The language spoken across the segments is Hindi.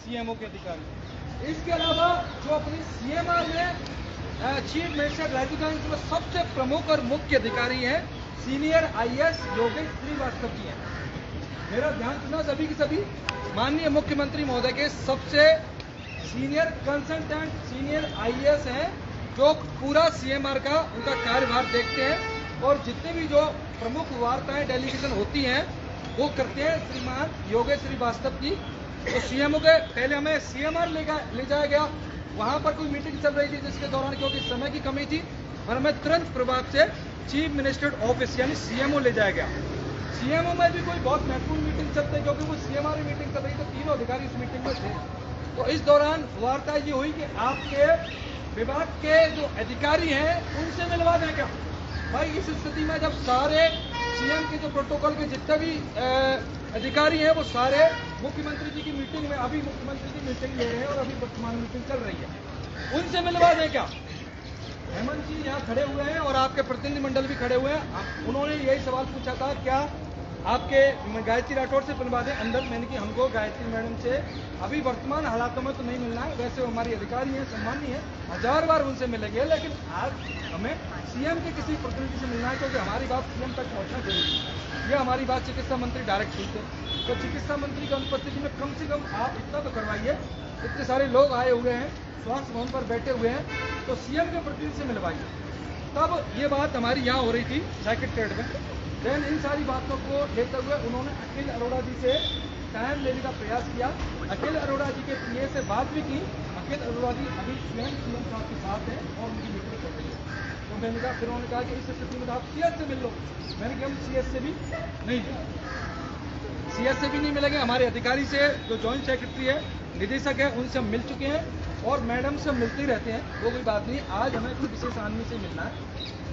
सीएमओ के अधिकारी। इसके अलावा जो अपनी सीएमआर में चीफ मिनिस्टर रेजिडेंस में सबसे प्रमुख और मुख्य अधिकारी हैं सीनियर आईएएस योगेश श्रीवास्तव जी हैं। मेरा ध्यान सुना सभी की सभी माननीय मुख्यमंत्री महोदय के सबसे सीनियर कंसल्टेंट सीनियर आईएएस हैं जो पूरा सीएमआर का उनका कार्यभार देखते हैं और जितने भी जो प्रमुख वार्ताएं डेलीगेशन होती हैं वो करते हैं श्रीमान योगेश श्रीवास्तव जी। तो सीएमओ के पहले हमें सीएमआर ले जाया गया, वहां पर कोई मीटिंग चल रही थी जिसके दौरान क्योंकि समय की कमी थी और हमें तुरंत प्रभाव से चीफ मिनिस्टर ऑफिस यानी सीएमओ ले जाया गया। सीएमओ में भी कोई बहुत महत्वपूर्ण मीटिंग चलती है क्योंकि वो सीएमआर में मीटिंग चल रही थी, तीनों अधिकारी उस मीटिंग में थे। तो इस दौरान वार्ता ये हुई कि आपके विभाग के जो अधिकारी हैं उनसे मिलवा दें क्या। भाई इस स्थिति में जब सारे सीएम के जो प्रोटोकॉल के जितने भी अधिकारी हैं वो सारे मुख्यमंत्री जी की मीटिंग में अभी मुख्यमंत्री जी मीटिंग ले रहे हैं और अभी वर्तमान मीटिंग चल रही है, उनसे मिलवा दें क्या। हेमंत जी यहाँ खड़े हुए हैं और आपके प्रतिनिधि मंडल भी खड़े हुए हैं। उन्होंने यही सवाल पूछा था क्या आपके गायत्री राठौर से मिलवा दें अंदर। मैंने कि हमको गायत्री मैडम से अभी वर्तमान हालातों में तो नहीं मिलना है, वैसे वो हमारी अधिकारी हैं सम्मानीय है, 1000 बार उनसे मिलेंगे, लेकिन आज हमें सीएम के किसी प्रतिनिधि से मिलना है क्योंकि हमारी बात सीएम तक पहुंचना जरूरी है। यह हमारी बात चिकित्सा मंत्री डायरेक्ट सुनते, तो चिकित्सा मंत्री की अनुपस्थिति में कम से कम आप इतना तो करवाइए। इतने सारे लोग आए हुए हैं, स्वास्थ्य भवन पर बैठे हुए हैं, तो सीएम के प्रतिनिधि से मिलवाइए। तब ये बात हमारी यहाँ हो रही थी सेक्रेटरीट में। देन इन सारी बातों को लेते हुए उन्होंने अखिल अरोड़ा जी से टाइम लेने का प्रयास किया। अखिल अरोड़ा जी के पीए से बात भी की। अखिल अरोड़ा जी अभी स्वयं सीएम साहब के साथ हैं और उनकी मीटिंग कर रही है। तो मैंने कहा, फिर उन्होंने कहा कि इस स्थिति में आप सीएस से मिल लो। मैंने कहा हम सीएस से भी नहीं मिलेंगे, सीएस से भी नहीं मिलेंगे। हमारे अधिकारी से जो जॉइंट सेक्रेटरी है निदेशक है उनसे हम मिल चुके हैं और मैडम से हम मिलते ही रहते हैं, वो कोई बात नहीं। आज हमें कोई विशेष आदमी से मिलना है।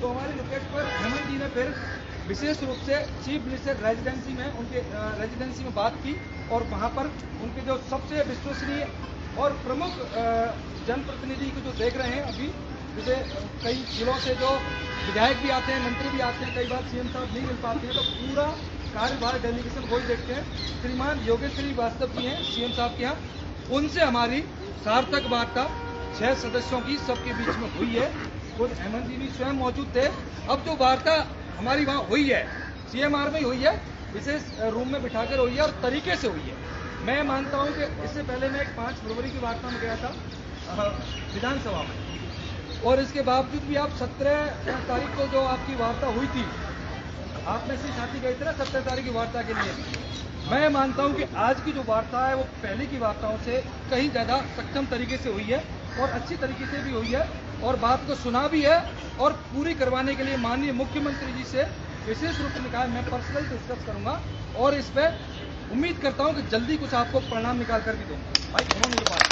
तो हमारे लोकेट पर हेमंत जी ने फिर विशेष रूप से चीफ मिनिस्टर रेजिडेंसी में उनके रेजिडेंसी में बात की और वहां पर उनके जो सबसे विश्वसनीय और प्रमुख जनप्रतिनिधि को जो देख रहे हैं अभी, जैसे कई जिलों से जो विधायक भी आते हैं, मंत्री भी आते हैं, कई बार सीएम साहब नहीं मिल पाते हैं, तो पूरा कार्यभार डेलीगेशन वही देखते हैं। श्रीमान योगेश श्रीवास्तव जी हैं सीएम साहब के यहाँ, उनसे हमारी सार्थक वार्ता 6 सदस्यों की सबके बीच में हुई है। खुद हेमंत जी भी स्वयं मौजूद थे। अब जो वार्ता हमारी वहाँ हुई है सीएमआर में हुई है, विशेष रूम में बिठाकर हुई है और तरीके से हुई है। मैं मानता हूँ कि इससे पहले मैं एक 5 फरवरी की वार्ता में गया था विधानसभा में, और इसके बावजूद भी आप 17 तारीख को जो आपकी वार्ता हुई थी, आप में से साथी गए थे ना 17 तारीख की वार्ता के लिए। मैं मानता हूं कि आज की जो वार्ता है वो पहले की वार्ताओं से कहीं ज़्यादा सक्षम तरीके से हुई है और अच्छी तरीके से भी हुई है और बात को सुना भी है और पूरी करवाने के लिए माननीय मुख्यमंत्री जी से विशेष रूप से कहा मैं पर्सनल डिस्कस करूंगा और इस पर उम्मीद करता हूं कि जल्दी कुछ आपको परिणाम निकाल कर भी दूंगा। भाई उन्होंने ये बात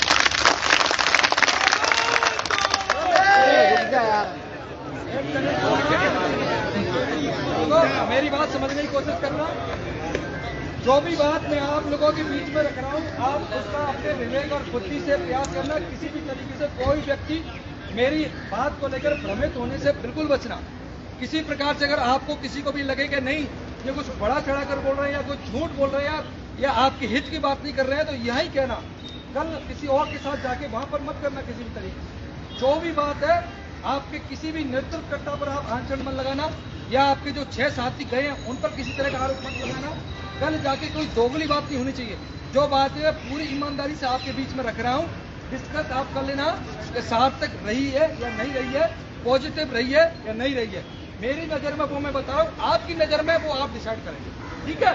तो मेरी बात समझने की कोशिश करना। जो भी बात मैं आप लोगों के बीच में रख रहा हूँ, आप उसका अपने विवेक और बुद्धि से प्रयास करना। किसी भी तरीके से कोई व्यक्ति मेरी बात को लेकर भ्रमित होने से बिल्कुल बचना। किसी प्रकार से अगर आपको किसी को भी लगे कि नहीं ये कुछ बड़ा चढ़ा कर बोल रहे हैं या कुछ झूठ बोल रहे हैं या आपके हित की बात नहीं कर रहे हैं, तो यही कहना, कल किसी और के साथ जाके वहां पर मत करना। किसी भी तरीके से जो भी बात है आपके किसी भी नेतृत्वकर्ता पर आप आंचड़ मत लगाना या आपके जो 6 साथी गए हैं उन पर किसी तरह का आरोप मत लगाना। कल जाके कोई दोगली बात नहीं होनी चाहिए। जो बात है पूरी ईमानदारी से आपके बीच में रख रहा हूँ, डिस्कस आप कर लेना कि सार्थक रही है या नहीं रही है, पॉजिटिव रही है या नहीं रही है। मेरी नज़र में वो मैं बता रहा हूँ, आपकी नज़र में वो आप डिसाइड करेंगे, ठीक है।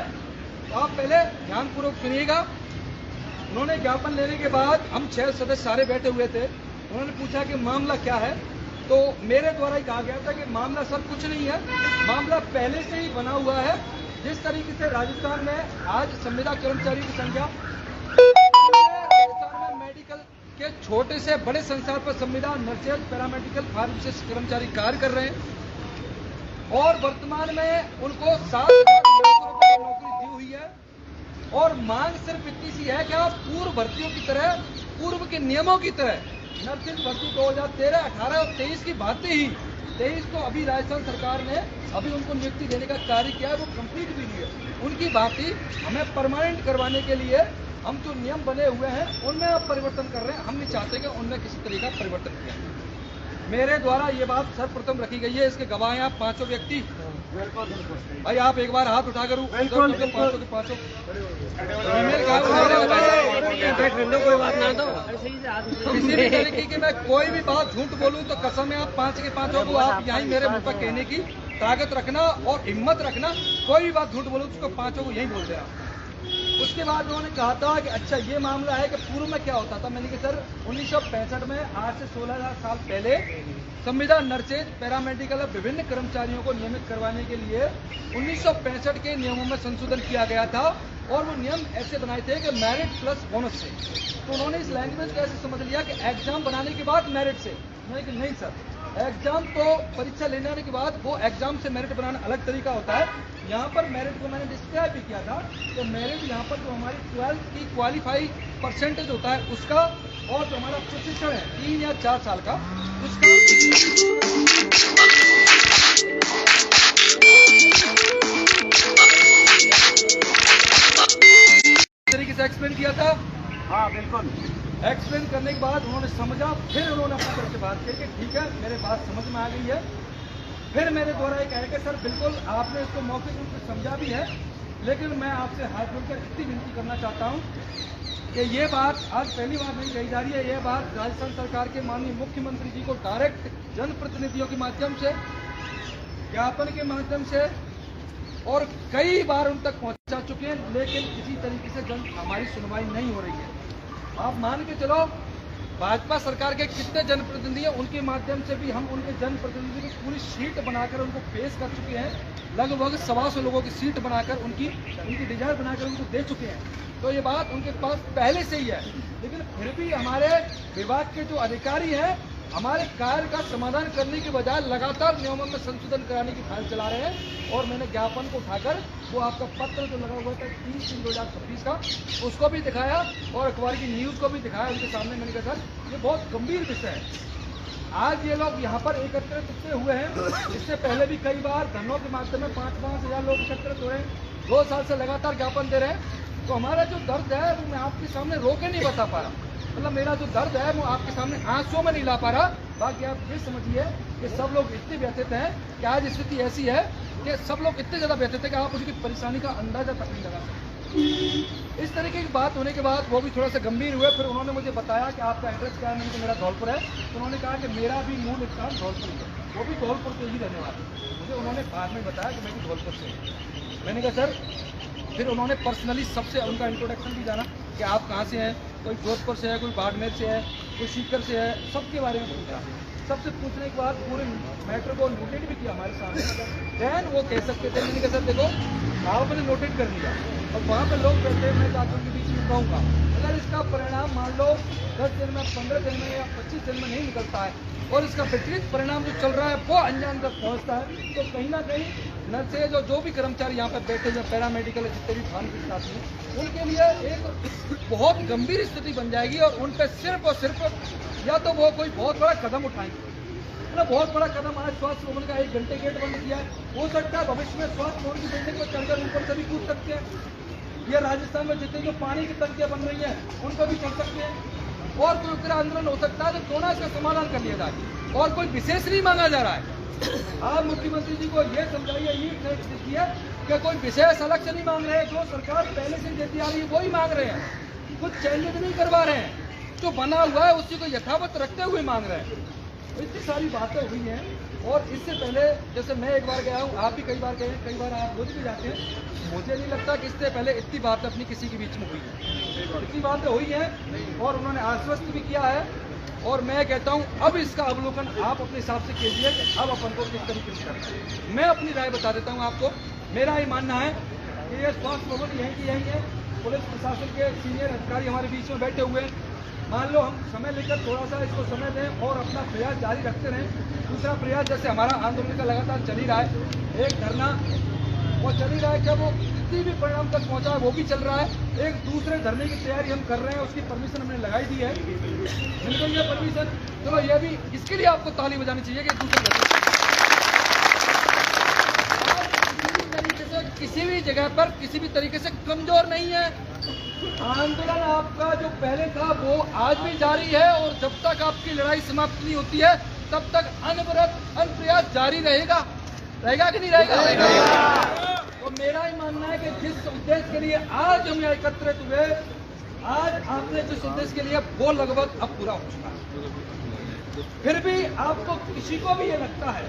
तो आप पहले ध्यानपूर्वक सुनिएगा। उन्होंने ज्ञापन लेने के बाद हम 6 सदस्य सारे बैठे हुए थे। उन्होंने पूछा कि मामला क्या है, तो मेरे द्वारा ही कहा गया था कि मामला सर कुछ नहीं है, मामला पहले से ही बना हुआ है। जिस तरीके से राजस्थान में आज संविदा कर्मचारियों की संख्या, राजस्थान में मेडिकल के छोटे से बड़े संस्थान पर संविदा नर्सेज, पैरामेडिकल, फार्मासिस्ट कर्मचारी कार्य कर रहे हैं और वर्तमान में उनको 7,000 रुपये नौकरी दी हुई है और मांग सिर्फ इतनी सी है कि आप पूर्व भर्तियों की तरह, पूर्व के नियमों की तरह नर्सिंग भर्ती 2013, 18 और 23 की भांति ही 23 को अभी राजस्थान सरकार ने अभी उनको नियुक्ति देने का कार्य किया है, वो कंप्लीट भी नहीं है। उनकी भांति हमें परमानेंट करवाने के लिए हम जो नियम बने हुए हैं उनमें आप परिवर्तन कर रहे हैं। हम नहीं चाहते कि उनमें किसी तरीके का परिवर्तन किया। मेरे द्वारा ये बात सर्वप्रथम रखी गई है, इसके गवाह हैं आप पांचों व्यक्ति। भाई आप एक बार हाथ उठा कर पांचों के पांचों कोई बात ना दो। किसी भी तरीके की मैं कोई भी बात झूठ बोलूं तो कसम है आप पांच के पांचों को आप यहीं मेरे मुंह पर कहने की ताकत रखना और हिम्मत रखना। कोई भी बात झूठ बोलूं तो उसको पांचों को यहीं बोल देना। उसके बाद उन्होंने कहा था कि अच्छा ये मामला है कि पूर्व में क्या होता था। मैंने कहा सर 1965 में आज से 16,000 साल पहले संविधान नर्सेज पैरामेडिकल विभिन्न कर्मचारियों को नियमित करवाने के लिए 1965 के नियमों में संशोधन किया गया था और वो नियम ऐसे बनाए थे कि मेरिट प्लस बोनस से। तो उन्होंने इस लैंग्वेज को ऐसे समझ लिया कि एग्जाम बनाने के बाद मेरिट से। मैंने कहा नहीं सर, एग्जाम तो परीक्षा लेने आने के बाद वो एग्जाम से मेरिट बनाना अलग तरीका होता है। यहाँ पर मेरिट को मैंने डिस्क्राइब भी किया था कि मेरिट यहाँ पर जो हमारी 12th की क्वालिफाई परसेंटेज होता है उसका और जो हमारा प्रशिक्षण है 3 या 4 साल का उसका तरीके से एक्सप्लेन किया था। हाँ बिल्कुल। एक्सप्लेन करने के बाद उन्होंने समझा, फिर उन्होंने अपनी तरफ से बात की कि ठीक है मेरे बात समझ में आ गई है। फिर मेरे द्वारा ये कहा कि सर बिल्कुल आपने इसको मौखिक रूप से समझा भी है, लेकिन मैं आपसे हाथ जोड़कर इतनी विनती करना चाहता हूँ कि ये बात आज पहली बार नहीं कही जा रही है। ये बात राजस्थान सरकार के माननीय मुख्यमंत्री जी को डायरेक्ट जनप्रतिनिधियों के माध्यम से, ज्ञापन के माध्यम से और कई बार उन तक पहुंचा चुके हैं, लेकिन किसी तरीके से हमारी सुनवाई नहीं हो रही है। आप मान के चलो भाजपा सरकार के कितने जनप्रतिनिधि हैं, उनके माध्यम से भी हम उनके जनप्रतिनिधि की पूरी शीट बनाकर उनको पेश कर चुके हैं। लगभग 125 लोगों की सीट बनाकर उनकी डिजाइन बनाकर उनको दे चुके हैं। तो ये बात उनके पास पहले से ही है, लेकिन फिर भी हमारे विभाग के जो अधिकारी हैं हमारे कार्य का समाधान करने के बजाय लगातार नियमों में संशोधन कराने की फाइल चला रहे हैं। और मैंने ज्ञापन को उठाकर वो आपका पत्र जो लगा हुआ था 30/3/2026 का उसको भी दिखाया और अखबार की न्यूज़ को भी दिखाया उनके सामने। मैंने कहा सर ये बहुत गंभीर विषय है। आज ये लोग यहाँ पर एकत्रित इतने हुए हैं, इससे पहले भी कई बार धरनों के माध्यम में 5-5 हज़ार लोग एकत्रित हो रहे हैं। 2 साल से लगातार ज्ञापन दे रहे हैं। तो हमारा जो दर्द है वो मैं आपके सामने रो के नहीं बता पा रहा। मतलब मेरा जो दर्द है वो आपके सामने आंसुओं में नहीं ला पा रहा। बाकी आप ये समझिए कि सब लोग इतने व्यथित हैं कि आज स्थिति ऐसी है कि सब लोग इतने ज़्यादा व्यथित है कि आप उनकी परेशानी का अंदाजा तक नहीं लगा सकते। इस तरीके की बात होने के बाद वो भी थोड़ा सा गंभीर हुए। फिर उन्होंने मुझे बताया कि आपका एड्रेस क्या है। मैंने कहा मेरा धौलपुर है। तो उन्होंने कहा कि मेरा भी मूल स्थान धौलपुर है, वो भी धौलपुर के ही रहने वाले। मुझे उन्होंने बाद में बताया कि मैं भी धौलपुर से हूँ। मैंने कहा सर, फिर उन्होंने पर्सनली सबसे उनका इंट्रोडक्शन भी जाना कि आप कहाँ से हैं। कोई जोधपुर से है, कोई बाड़मेर से है, कोई सीकर से है, सबके बारे में पूछा। सबसे पूछने के बाद पूरे मैटर को नोटेट भी किया हमारे सामने। दैन वो कह सकते थे। मैंने कहा सर देखो आपने नोटेट कर लिया और वहाँ पे लोग बैठे, मैं जाकर उनके बीच में कहूँगा अगर इसका परिणाम मान लो 10 दिन में, 15 दिन में या 25 दिन में नहीं निकलता है और इसका विपरीत परिणाम जो चल रहा है वो अंजाम तक पहुँचता है, तो कहीं ना कहीं नर्सेज और जो भी कर्मचारी यहाँ पर बैठे जो पैरामेडिकल जितने भी थान के साथ हैं उनके लिए एक बहुत गंभीर स्थिति बन जाएगी। और उन पर सिर्फ और सिर्फ या तो वो कोई बहुत बड़ा कदम उठाएंगे। मतलब बहुत बड़ा कदम आज स्वास्थ्य भवन का 1 घंटे गेट बंद किया है। हो सकता है भविष्य में स्वास्थ्य भवन की बिल्डिंग को चढ़कर ऊपर से भी कूद सकते हैं। ये राजस्थान में जितनी जो पानी की टंकियाँ बन रही हैं उनको भी चढ़ सकते हैं। और कोई उग्र आंदोलन हो सकता है तो क्यों ना इसका समाधान कर लिया जाए। और कोई विशेष नहीं मांगा जा रहा है। आप मुख्यमंत्री जी को ये समझाइए, ये देखिए कि कोई विशेष अलग से नहीं मांग रहे हैं। जो सरकार पहले से देती आ रही है वही मांग रहे हैं। कुछ चेंजेस नहीं करवा रहे हैं। जो बना हुआ है उसी को यथावत रखते हुए मांग रहे हैं। तो इतनी सारी बातें हुई हैं। और इससे पहले जैसे मैं एक बार गया हूँ, आप भी कई बार गए, कई बार आप रोज भी जाते हैं। मुझे नहीं लगता कि इससे पहले इतनी बातें अपनी किसी के बीच में हुई है। इतनी बातें हुई हैं और उन्होंने आश्वस्त भी किया है। और मैं कहता हूं अब इसका अवलोकन आप अपने हिसाब से कीजिए कि अब अपन को किस तरीके से करना। मैं अपनी राय बता देता हूं आपको। मेरा ही मानना है कि ये स्वास्थ्य भवन यहीं की यहीं है। पुलिस प्रशासन के सीनियर अधिकारी हमारे बीच में बैठे हुए हैं। मान लो हम समय लेकर थोड़ा सा इसको समय दें और अपना प्रयास जारी रखते रहें। दूसरा प्रयास जैसे हमारा आंदोलन का लगातार चल ही रहा है, एक धरना वो चल ही रहा है, क्या वो किसी भी परिणाम तक पहुंचा है वो भी चल रहा है। एक दूसरे धरने की तैयारी हम कर रहे हैं, उसकी परमिशन हमने लगाई दी है। मिल गई है परमिशन, चलो ये भी इसके लिए आपको ताली बजानी चाहिए कि दूसरे धरने किसी भी जगह पर किसी भी तरीके से कमजोर नहीं है। आंदोलन आपका जो पहले था वो आज भी जारी है और जब तक आपकी लड़ाई समाप्त नहीं होती है तब तक अनवरत अनप्रयास जारी रहेगा। रहेगा कि नहीं रहेगा? तो मेरा ही मानना है कि जिस उद्देश्य के लिए आज हम यहाँ एकत्रित हुए, आज आपने जिस उद्देश्य के लिए वो लगभग अब पूरा हो चुका है। फिर भी आपको किसी को भी ये लगता है,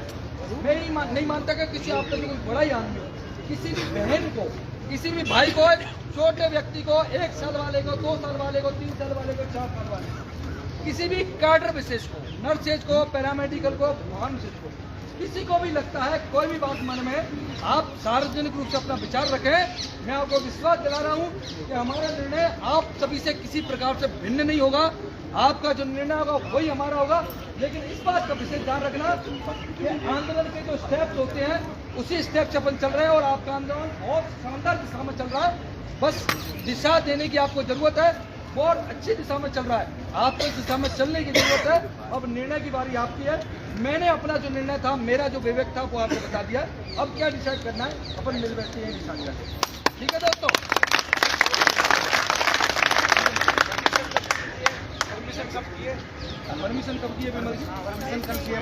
मैं नहीं मानता कि किसी आप कोई बड़ा ही आदमी हो, किसी भी बहन को, किसी भी भाई को, छोटे व्यक्ति को, 1 साल वाले को, 2 साल वाले को, 3 साल वाले को, 4 साल वाले को, किसी भी कैडर विशेष को, नर्सेज को, पैरामेडिकल को, वाहन विशेष को, किसी को भी लगता है कोई भी बात मन में, आप सार्वजनिक रूप से अपना विचार रखें। मैं आपको विश्वास दिला रहा हूं कि हमारा निर्णय आप सभी से किसी प्रकार से भिन्न नहीं होगा। आपका जो निर्णय होगा वही हमारा होगा। लेकिन इस बात का विशेष ध्यान रखना कि आंदोलन के जो स्टेप्स होते हैं उसी स्टेप से अपन चल रहे हैं और आपका आंदोलन बहुत शानदार दिशा में चल रहा है। बस दिशा देने की आपको जरूरत है, बहुत अच्छी दिशा में चल रहा है। आपको इस दिशा में चलने की जरूरत है। अब निर्णय की बारी आपकी है। मैंने अपना जो निर्णय था, मेरा जो विवेक था वो आपको बता दिया। अब क्या डिसाइड करना है अपन मिल बैठ के डिसाइड करें। ठीक है दोस्तों? परमिशन कब की है? परमिशन कब की है?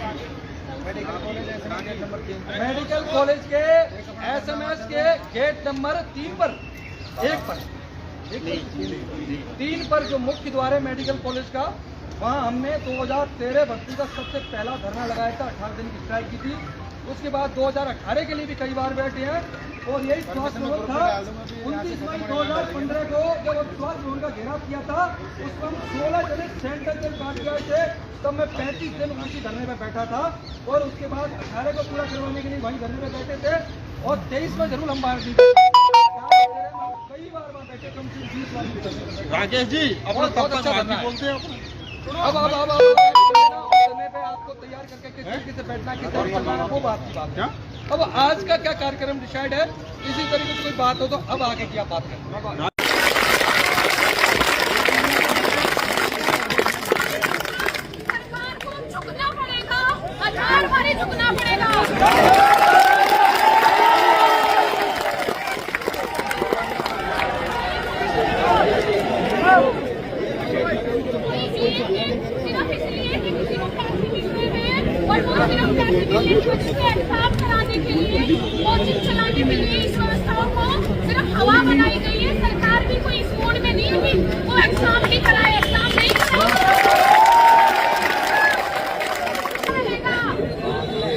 मेडिकल कॉलेज के SMS के गेट नंबर 3 पर 1 पर 3 पर जो मुख्य द्वार है मेडिकल कॉलेज का, वहाँ हमने 2013 भर्ती का सबसे पहला धरना लगाया था। 18 दिन की स्ट्राइक की थी। उसके बाद 2018 के लिए भी कई बार बैठे हैं और यही स्वास्थ्य भवन था। 29 मई 2015 को जब स्वास्थ्य भवन का घेराव किया था, उस पर हम 16 जने सेंटर जेल काट गए थे। तब मैं 35 दिन उसी धरने में बैठा था और उसके बाद 18 को पूरा करवाने के लिए वहीं धरने में बैठे थे और 23 में जरूर हम बाहर निकले। कई बार वहाँ बैठे, कम से कम 20 बार। राकेश जी अपना बहुत अच्छा धरना बोलते हैं। अब समय पे आपको तैयार करके किस तरीके से बैठना, किस तरीके से चलना, वो बात की बात है। अब आज का क्या कार्यक्रम डिसाइड है, इसी तरीके से कोई बात हो तो अब आगे की आप बात करें। सरकार को झुकना पड़ेगा, आधार पर झुकना पड़ेगा। एग्जाम कराने के लिए, कोचिंग चलाने के लिए इस व्यवस्थाओं को सिर्फ हवा बनाई गई है। सरकार भी कोई इस मोड में नहीं होगी वो एग्जाम ही कराए, एग्जाम नहीं कराएगा।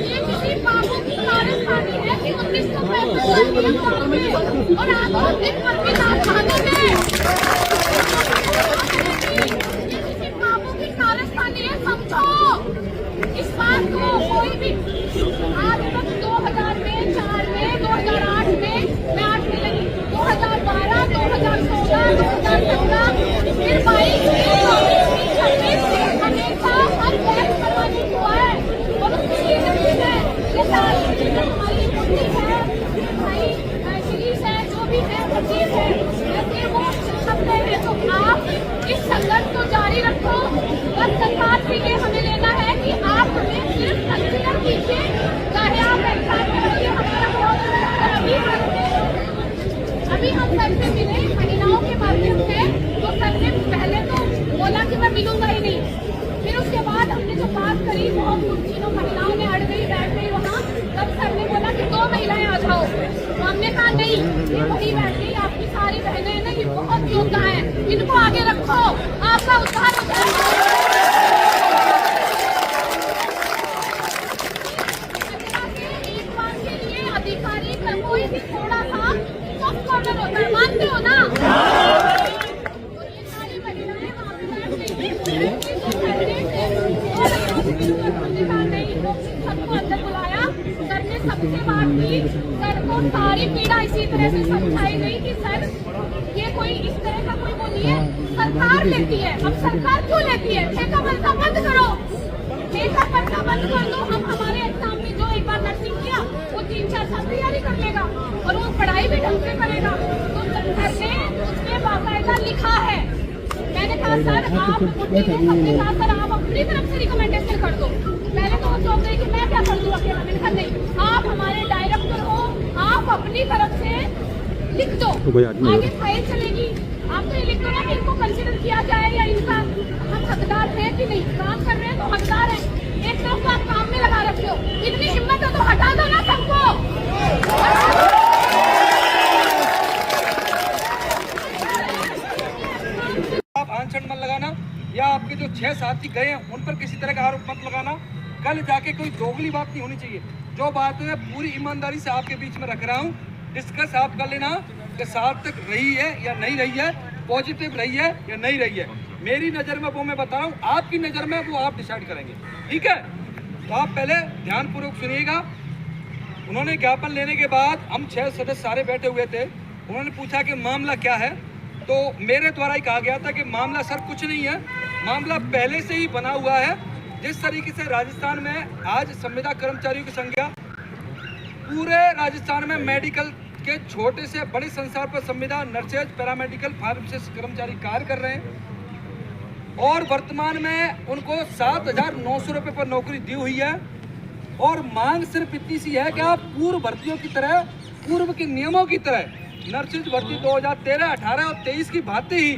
ये किसी बाबू की कारस्तानी है कि 1965 और आपको दिन पर भी ना खानोगे। ये किसी बाबू की कारस्तानी है, समझो इस बात को। कोई भी आज तक 2000 में, 4 में, 2008 में, मैं 8 में लगी, 2012, 2014, 2017, फिर 22 में, 26 हमेशा हर बैच करवाने को है और उसकी रीजन है ये सारी हमारी मुक्ति है, भाई सीरीज है, जो भी है सचिव है, ऐसे वो सकते हैं। तो आप इस संघर्ष को जारी रखो। बस सरकार से ये हमें लेना है कि आप हमें सिर्फ कंसिडर कीजिए, चाहे आप एग्जाम करिए। हमारा बहुत अभी हम सर से मिले महिलाओं के माध्यम से, तो सर ने पहले तो बोला कि मैं मिलूंगा ही नहीं। फिर उसके बाद हमने जो बात करी, बहुत कुछ महिलाओं ने अड़ गई, बैठ गई वहाँ। तब सर ने बोला कि 2 महिलाएं आ जाओ, तो हमने कहा नहीं, ये वही बैठ गई, आपकी सारी बहनें हैं ना, ये बहुत योद्धा है, इनको आगे रखो, आपका उद्धार हो जाएगा। अधिकारी का कोई भी थोड़ा सा सॉफ्ट कॉर्नर होता है, मानते हो ना? तो ये सारी महिलाएं वहाँ पे बैठ गई। सबको अंदर बुलाया, सर ने सबसे बात की। सर को सारी पीड़ा इसी तरह से समझाई गई कि सर ये कोई इस तरह का कोई वो नहीं है, सरकार लेती है। अब सरकार क्यों लेती है? ठेका बनता बंद करो, ठेका बनता बंद कर दो। हम हमारे एग्जाम में जो एक बार नर्सिंग किया वो 3-4 साल तैयारी कर लेगा और वो पढ़ाई भी ढंग से करेगा। तो सर ने उसमें बाकायदा लिखा है। मैंने कहा सर आप सबने कहा सर आप अपनी तरफ से रिकमेंडेशन कर दो। पहले तो वो सोच रही कि मैं क्या कर दूँ अकेला। मैंने कहा नहीं, आप हमारे डायरेक्टर हो, आप अपनी तरफ से लिख दो, आगे फाइल चलेगी। आप तो ये लिख दो ना कि इनको कंसिडर किया जाए या इनका हम हकदार हैं कि नहीं। काम कर रहे हैं तो हकदार हैं, एक तरफ को आप काम में लगा रखे हो। इतनी हिम्मत है तो हटा दो ना सबको। आप आंचन मत लगाना, या आपके जो 6 साथी गए हैं उन पर किसी तरह का आरोप मत लगाना। कल जाके कोई दोगली बात नहीं होनी चाहिए। जो बात है पूरी ईमानदारी से आपके बीच में रख रहा हूँ, डिस्कस आप कर लेना कि सार्थक रही है या नहीं रही है, पॉजिटिव रही है या नहीं रही है। मेरी नज़र में वो मैं बता रहा हूँ, आपकी नज़र में वो आप डिसाइड करेंगे, ठीक है। तो आप पहले ध्यानपूर्वक सुनिएगा। उन्होंने ज्ञापन लेने के बाद हम 6 सदस्य सारे बैठे हुए थे। उन्होंने पूछा कि मामला क्या है, तो मेरे द्वारा ही कहा गया था कि मामला सर कुछ नहीं है, मामला पहले से ही बना हुआ है। जिस तरीके से राजस्थान में आज संविदा कर्मचारियों की संख्या पूरे राजस्थान में मेडिकल के छोटे से बड़े संस्थान पर संविदा, नर्सेज, पैरामेडिकल, फार्मासिस्ट कर्मचारी कार्य कर रहे हैं और वर्तमान में उनको 7,900 रुपये पर नौकरी दी हुई है। और मांग सिर्फ इतनी सी है कि आप पूर्व भर्तियों की तरह, पूर्व के नियमों की तरह नर्सेज भर्ती 2013, 18 और 23 की भांति ही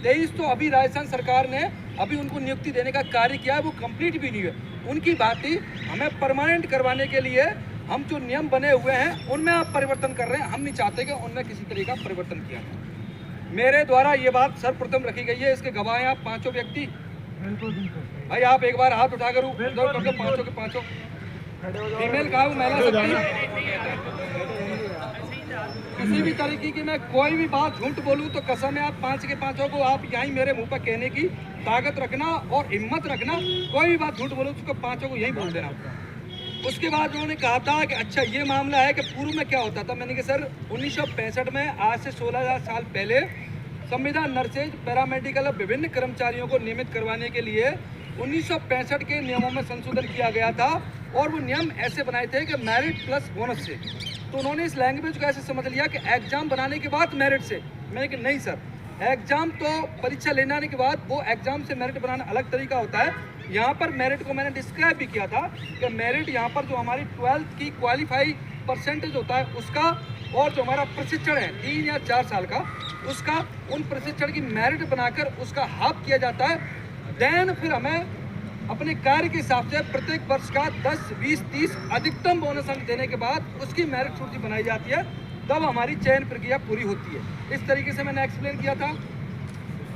23 तो अभी राजस्थान सरकार ने अभी उनको नियुक्ति देने का कार्य किया है, वो कंप्लीट भी नहीं है। उनकी भांति हमें परमानेंट करवाने के लिए हम जो नियम बने हुए हैं उनमें आप परिवर्तन कर रहे हैं। हम नहीं चाहते कि उनमें किसी तरीके का परिवर्तन किया जाए। मेरे द्वारा ये बात सर्वप्रथम रखी गई है, इसके गवाह हैं आप पांचों व्यक्ति। भाई आप एक बार हाथ उठाकर पांचों के पांचों फीमेल का महिला किसी भी तरीके की मैं कोई भी बात झूठ बोलूं तो कसम है आप 5 के 5 को आप यहीं मेरे मुंह पर कहने की ताकत रखना और हिम्मत रखना। कोई भी बात झूठ बोलूं तो 5 को यही बोल देना। उसके बाद उन्होंने कहा था कि अच्छा ये मामला है कि पूर्व में क्या होता था। मैंने कहा सर 1965 में आज से 16,000 साल पहले संविदा, नर्सेज, पैरामेडिकल और विभिन्न कर्मचारियों को नियमित करवाने के लिए 1965 के नियमों में संशोधन किया गया था और वो नियम ऐसे बनाए थे कि मेरिट प्लस बोनस से। तो उन्होंने इस लैंग्वेज को ऐसे समझ लिया कि एग्जाम बनाने के बाद मेरिट से। मैंने कहा नहीं सर, एग्जाम तो परीक्षा लेने आने के बाद, वो एग्जाम से मेरिट बनाना अलग तरीका होता है। यहाँ पर मेरिट को मैंने डिस्क्राइब भी किया था कि मेरिट यहाँ पर जो हमारी 12th की क्वालिफाई परसेंटेज होता है उसका, और जो हमारा प्रशिक्षण है 3 या 4 साल का उसका, उन प्रशिक्षण की मेरिट बनाकर उसका हाफ किया जाता है। देन फिर हमें अपने कार्य के हिसाब से प्रत्येक वर्ष का 10, 20, 30 अधिकतम बोनस अंक देने के बाद उसकी मेरिट सूची बनाई जाती है, तब हमारी चयन प्रक्रिया पूरी होती है। इस तरीके से मैंने एक्सप्लेन किया था,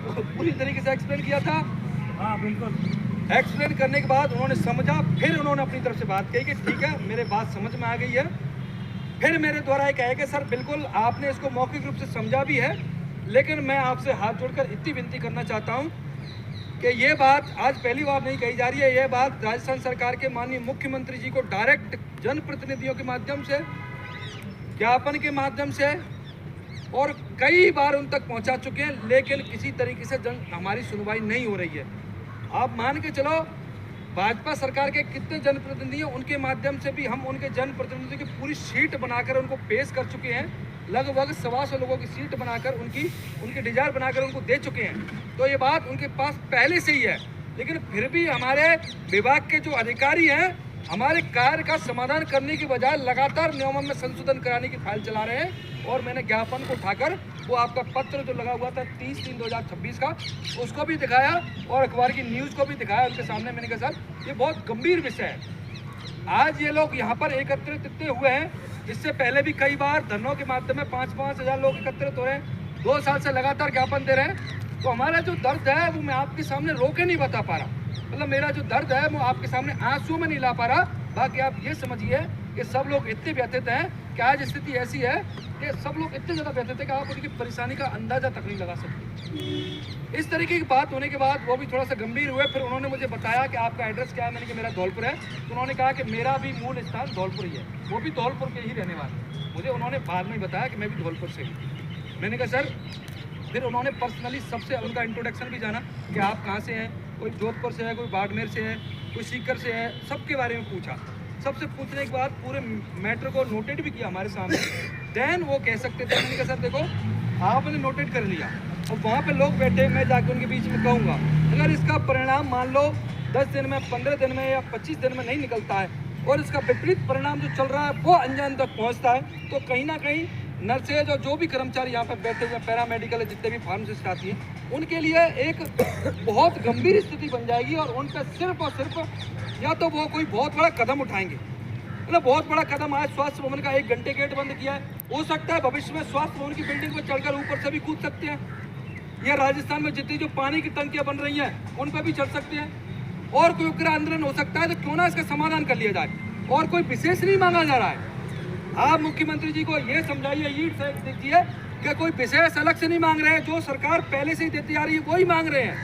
पूरी तरीके से एक्सप्लेन किया था। हाँ बिल्कुल। एक्सप्लेन करने के बाद उन्होंने समझा, फिर उन्होंने अपनी तरफ से बात कही कि ठीक है मेरे बात समझ में आ गई है। फिर मेरे द्वारा एक है कि सर बिल्कुल आपने इसको मौखिक रूप से समझा भी है, लेकिन मैं आपसे हाथ जोड़कर इतनी विनती करना चाहता हूँ कि ये बात आज पहली बार नहीं कही जा रही है। ये बात राजस्थान सरकार के माननीय मुख्यमंत्री जी को डायरेक्ट जनप्रतिनिधियों के माध्यम से, ज्ञापन के माध्यम से और कई बार उन तक पहुंचा चुके हैं, लेकिन किसी तरीके से हमारी सुनवाई नहीं हो रही है। आप मान के चलो भाजपा सरकार के कितने जनप्रतिनिधि हैं, उनके माध्यम से भी हम उनके जनप्रतिनिधियों की पूरी शीट बनाकर उनको पेश कर चुके हैं। लगभग 125 लोगों की सीट बनाकर उनकी डिजायर बनाकर उनको दे चुके हैं। तो ये बात उनके पास पहले से ही है, लेकिन फिर भी हमारे विभाग के जो अधिकारी हैं हमारे कार्य का समाधान करने की बजाय लगातार नियमों में संशोधन कराने की फाइल चला रहे हैं। और मैंने ज्ञापन को उठाकर वो आपका पत्र जो लगा हुआ था 30/3/2026 का, उसको भी दिखाया और अखबार की न्यूज़ को भी दिखाया उनके सामने। मैंने कहा सर ये बहुत गंभीर विषय है। आज ये लोग यहाँ पर एकत्रित इतने हुए हैं, इससे पहले भी कई बार धरनों के माध्यम में 5-5 हज़ार लोग एकत्रित हो रहे हैं। 2 साल से लगातार ज्ञापन दे रहे हैं। तो हमारा जो दर्द है वो मैं आपके सामने रोके नहीं बता पा रहा, मतलब मेरा जो दर्द है वो आपके सामने आंसू में नहीं ला पा रहा। बाकी आप ये समझिए कि सब लोग इतने व्यथित हैं कि आज स्थिति ऐसी है कि सब लोग इतने ज़्यादा व्यथित हैं कि आप उनकी परेशानी का अंदाज़ा तक नहीं लगा सकते। इस तरीके की बात होने के बाद वो भी थोड़ा सा गंभीर हुए। फिर उन्होंने मुझे बताया कि आपका एड्रेस क्या है। मैंने कहा मेरा धौलपुर है। तो उन्होंने कहा कि मेरा भी मूल स्थान धौलपुर ही है, वो भी धौलपुर के ही रहने वाले। मुझे उन्होंने बाद में बताया कि मैं भी धौलपुर से हूँ। मैंने कहा सर, फिर उन्होंने पर्सनली सबसे उनका इंट्रोडक्शन भी जाना कि आप कहाँ से हैं, कोई जोधपुर से है, कोई बाड़मेर से है, कोई सीकर से है, सबके बारे में पूछा। सबसे पूछने के बाद पूरे मैटर को नोटेड भी किया हमारे सामने। देन वो कह सकते थे। मैंने कहा सर देखो आपने नोटेड कर लिया और वहाँ पे लोग बैठे, मैं जाके उनके बीच में कहूँगा अगर इसका परिणाम मान लो 10 दिन में, 15 दिन में या 25 दिन में नहीं निकलता है और इसका विपरीत परिणाम जो चल रहा है वो अंजाम तक पहुँचता है, तो कहीं ना कहीं नर्सेज और जो भी कर्मचारी यहाँ पर बैठे हुए पैरामेडिकल जितने भी फार्मासिस्ट आती हैं, उनके लिए एक बहुत गंभीर स्थिति बन जाएगी और उन पर सिर्फ और सिर्फ या तो वो कोई बहुत बड़ा कदम उठाएंगे, मतलब बहुत बड़ा कदम। आज स्वास्थ्य भवन का 1 घंटे गेट बंद किया है, हो सकता है भविष्य में स्वास्थ्य भवन की बिल्डिंग पर चढ़कर ऊपर से भी कूद सकते हैं, या राजस्थान में जितनी जो पानी की टंकियां बन रही हैं उन पर भी चढ़ सकते हैं, और कोई उग्र आंदोलन हो सकता है। तो क्यों ना इसका समाधान कर लिया जाए, और कोई विशेष नहीं मांगा जा रहा है। आप मुख्यमंत्री जी को ये समझाइए, ईट से दीजिए कि कोई विशेष अलग से नहीं मांग रहे हैं, जो सरकार पहले से ही देती आ रही है वही मांग रहे हैं,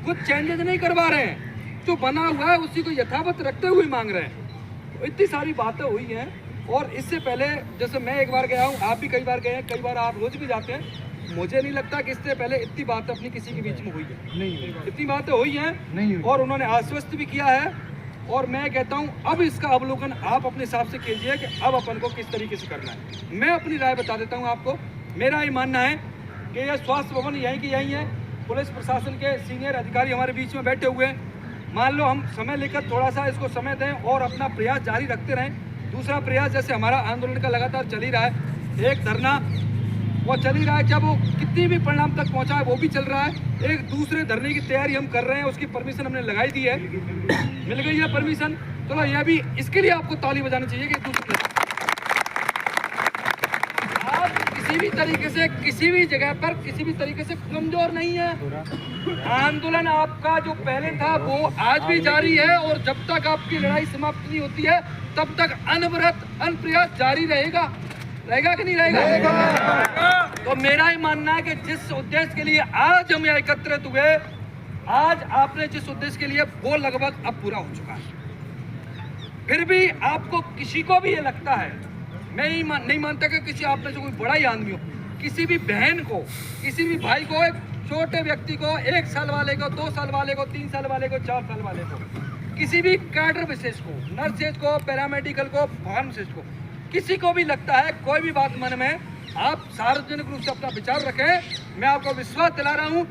कुछ चेंजेस नहीं करवा रहे हैं, जो बना हुआ है उसी को यथावत रखते हुए मांग रहे हैं। तो इतनी सारी बातें हुई हैं, और इससे पहले जैसे मैं एक बार गया हूँ, आप भी कई बार गए हैं, कई बार आप रोज भी जाते हैं, मुझे नहीं लगता कि इससे पहले इतनी बातें अपनी किसी के बीच में हुई है, नहीं इतनी बातें हुई हैं नहीं, और उन्होंने आश्वस्त भी किया है। और मैं कहता हूं अब इसका अवलोकन आप अपने हिसाब से कीजिए कि अब अपन को किस तरीके से करना है। मैं अपनी राय बता देता हूं आपको। मेरा ये मानना है कि यह स्वास्थ्य भवन यहीं की यहीं है, पुलिस प्रशासन के सीनियर अधिकारी हमारे बीच में बैठे हुए हैं। मान लो हम समय लेकर थोड़ा सा इसको समय दें और अपना प्रयास जारी रखते रहें। दूसरा प्रयास, जैसे हमारा आंदोलन का लगातार चल ही रहा है, एक धरना वो चल ही रहा है, क्या वो कितनी भी परिणाम तक पहुंचा है वो भी चल रहा है। एक दूसरे धरने की तैयारी हम कर रहे हैं, उसकी परमिशन हमने लगाई दी है, मिल गई है परमिशन। चलो यह भी, इसके लिए आपको ताली बजानी चाहिए कि दूसरे आप किसी भी तरीके से किसी भी जगह पर किसी भी तरीके से कमजोर नहीं है। आंदोलन आपका जो पहले था वो आज भी जारी है, और जब तक आपकी लड़ाई समाप्त नहीं होती है तब तक अनवरत अनप्रयास जारी रहेगा कि नहीं रहेगा? तो मेरा ही मानना है कि जिस उद्देश्य के लिए आज हम यहाँ एकत्रित हुए, आज आपने जिस उद्देश्य के लिए, वो लगभग अब पूरा हो चुका है। फिर भी आपको किसी को भी ये लगता है, मैं नहीं मानता कि किसी आपने जो कोई बड़ा ही आदमी हो, किसी भी बहन को, किसी भी भाई को, एक छोटे व्यक्ति को, 1 साल वाले को, 2 साल वाले को, 3 साल वाले को, 4 साल वाले को, किसी भी कैडर विशेष को, नर्सेज को, पैरामेडिकल को, फार्मासिस्ट को, किसी को भी लगता है कोई भी बात मन में, आप सार्वजनिक रूप से अपना विचार रखें। मैं आपको विश्वास दिला रहा हूं,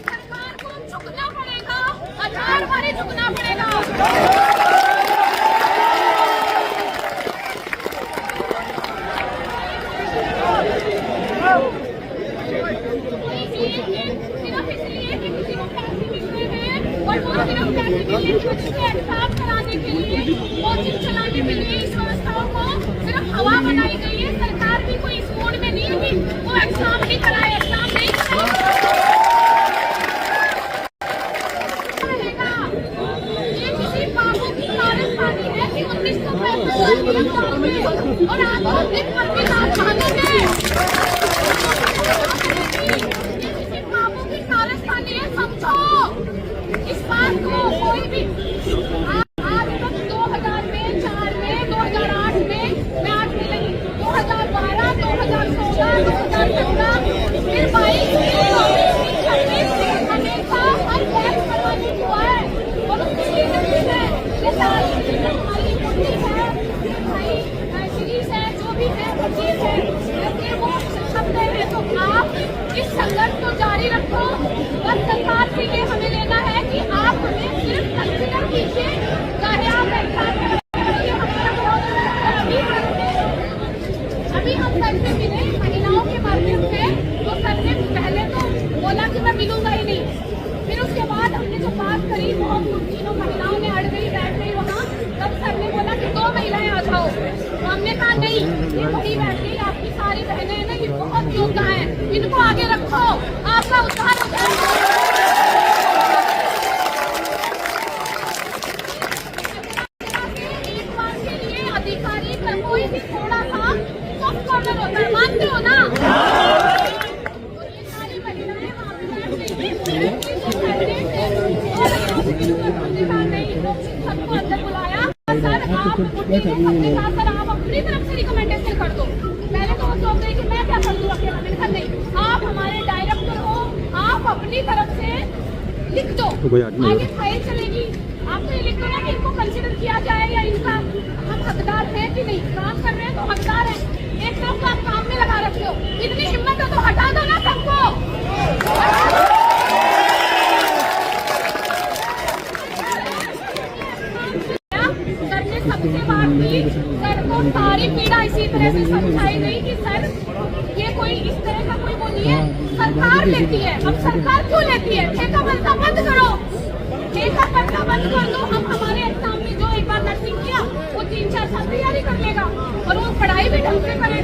सरकार को झुकना पड़ेगा, 1000 बार झुकना पड़ेगा। सिर्फ इसलिए कि किसी को पैसे मिलते हैं, और वो सिर्फ पैसे मिलने की वजह से एहसास कराने के लिए, कोचिंग चलाने के लिए इस व्यवस्थाओं को सिर्फ हवा बनाई गई है। सरकार भी कोई इस मोड में नहीं होगी, वो एग्जाम नहीं कराए, एग्जाम नहीं कराएगा। ये किसी बाबू की कारस्तानी है कि 1965 और आप दिन भर की बात मानोगे। इस बात को कोई भी आज तक 2000 में, 4 में, 2008 में, मैं 8 में लगी, 2012, 2016, 2017, फिर 22, 23, 26 हमेशा हर बैच करवाने हुआ है। और उसकी रीजन है, हमारी मुद्दी है, भाई सीरीज है, जो भी है चीज है, जैसे वो शब्द है। तो आप इस संघर्ष को जारी रखो। बस सरकार से ये हमें लेना है कि आप हमें सिर्फ कंसिडर कीजिए, चाहे आप अभी हम सर से मिले महिलाओं के माध्यम से, तो सर ने पहले तो बोला कि मैं मिलूंगा ही नहीं, फिर उसके बाद हमने जो बात करी, बहुत तीनों महिलाओं ने अड़ गई, बैठ गई वहाँ, तब सर ने बोला कि 2 महिलाएं आ जाओ। तो हमने कहा नहीं, ये बड़ी बैठ गई, आपकी सारी बहनें हैं ना, ये बहुत योद्धा है, इनको आगे रखो, आपका उद्धार हो जाएगा। अधिकारी का कोई भी थोड़ा सा सॉफ्ट कॉर्नर होता है, मानते हो ना? तो ये सारी महिलाएं वहाँ पे बैठ गई थी, सबको अंदर बुलाया। सर आप अपने साथ, सर आप अपनी तरफ से रिकमेंडेशन कर दो। पहले तो वो सोच रही कि मैं क्या कर दूँ अकेला, मैंने कहा नहीं, आप हमारे डायरेक्टर हो, आप अपनी तरफ से लिख दो, आगे फाइल चलेगी। आप तो ये लिख दो ना कि इनको कंसिडर किया जाए, या इनका हम हकदार हैं कि नहीं, काम कर रहे हैं तो हकदार है। एक तरफ तो आप काम में लगा रखते हो, इतनी हिम्मत है तो हटा दो ना सबको। सर ने तरह से समझाई गई कि सर ये कोई इस तरह का कोई वो नहीं है, सरकार लेती है। अब सरकार क्यों लेती है? ठेका बनता बंद करो, ठेका बनता बंद कर दो। अब हमारे एग्जाम में जो एक बार नर्सिंग किया वो 3-4 साल तैयारी कर लेगा और वो पढ़ाई भी ढंग से करेगा।